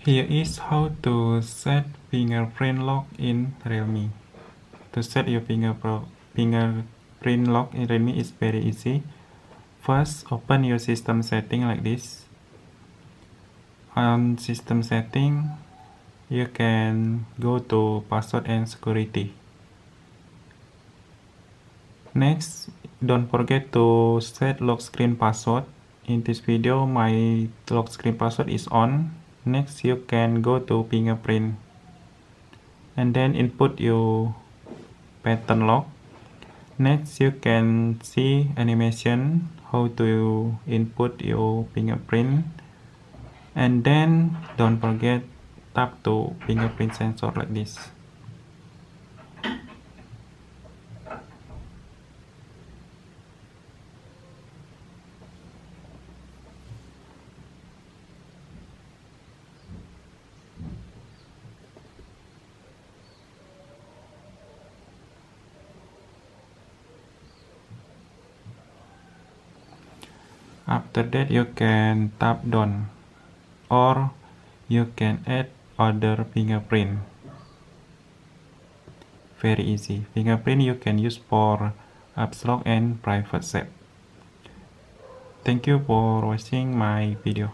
Here is how to set fingerprint lock in Realme. To set your fingerprint lock in Realme is very easy. First, open your system setting like this. On system setting, you can go to password and security. Next, don't forget to set lock screen password. In this video, my lock screen password is on. Next, you can go to fingerprint and then input your pattern lock. Next, you can see animation how to input your fingerprint, and then don't forget tap to fingerprint sensor like this. After that, you can tap done, or you can add other fingerprint. Very easy. Fingerprint you can use for apps lock and private safe. Thank you for watching my video.